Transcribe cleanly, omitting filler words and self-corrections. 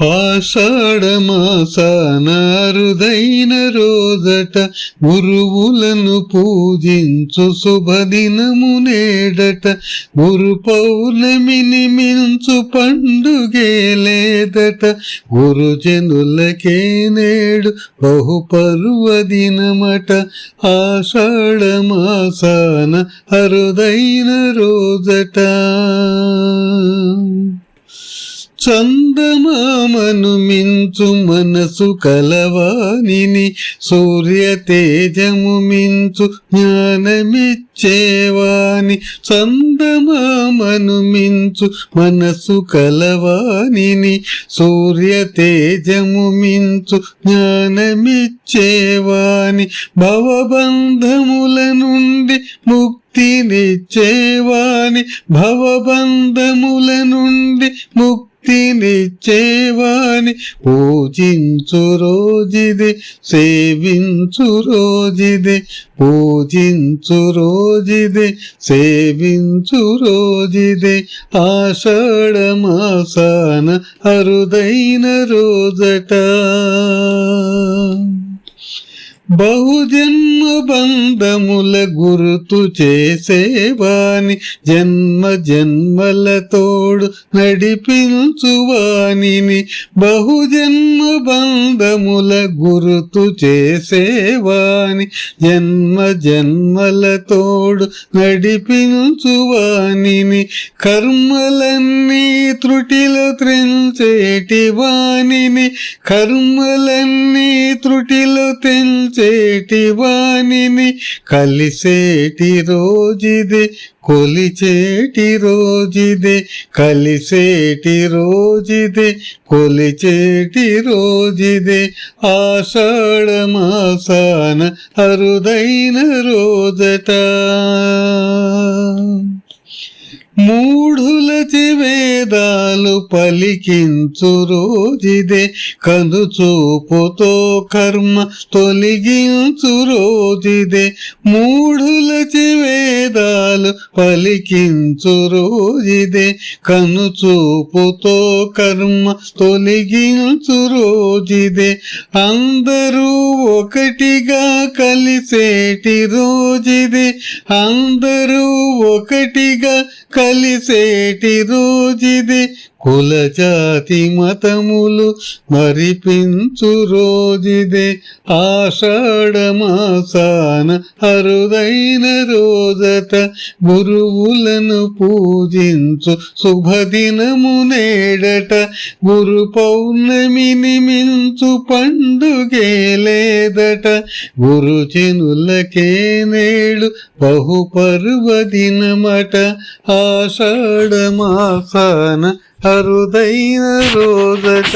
ఆషాఢమాసాన అరుదైన రోజట గురువులను పూజించు శుభదినము నేడట. గురు పౌర్ణమిని మించు పండుగే లేదట. గురుజనులకే నేడు బహుపర్వదినమట. ఆషాఢమాసాన అరుదైన రోజట. చందమామను మించు మనసు కలవానిని, సూర్య తేజము మించు జ్ఞానమిచ్చేవాని. చందమామను మించు మనసు కలవానిని, సూర్య తేజము మించు జ్ఞానమిచ్చేవాని. భవబంధముల నుండి ముక్తినిచ్చేవాని, భవబంధముల నుండి ముక్తినిచ్చేవాని. పూజించు రోజుదే, సేవించు రోజుదే, పూజించు రోజుదే, సేవించు రోజుదే. ఆషాఢమాసాన అరుదైన రోజట. బహుజన్మ బంధముల గుర్తు చేసేవాని, జన్మ జన్మల తోడు నడిపించువానిని. బహుజన్మ బంధముల గుర్తు చేసేవాని, జన్మ జన్మల తోడు నడిపించువానిని. కర్మలన్నీ త్రుటిలో త్రెంచేటి వానిని, కర్మలన్నీ త్రుటిలో చేటి వానిని. కలిసేటి రోజుదే, కొలిచేటి రోజుదే, కలిసేటి రోజుదే, కొలిచేటి రోజుదే. ఆషాఢమాసాన అరుదైన రోజట. మూఢులచి వేదాలు పలికించు రోజుదే, కనుచూపుతో కర్మ తొలగించు రోజుదే. మూఢులచి వేదాలు పలికించు రోజుదే, కనుచూపుతో కర్మ తొలగించు రోజుదే. అందరూ ఒకటిగా కలిసేటి రోజుదే, అందరూ ఒకటిగా కలిసేటి రోజుదే. కుల జాతి మతములు మరిపించు రోజుదే. ఆషాఢమాసాన అరుదైన రోజట. గురువులను పూజించు శుభదినము నేడట. గురు పౌర్ణమిని మించు పండుగే లేదట. గురుజనులకే నేడు బహుపర్వదినమట. ఆషాఢమాసాన అరుదైన రోజట.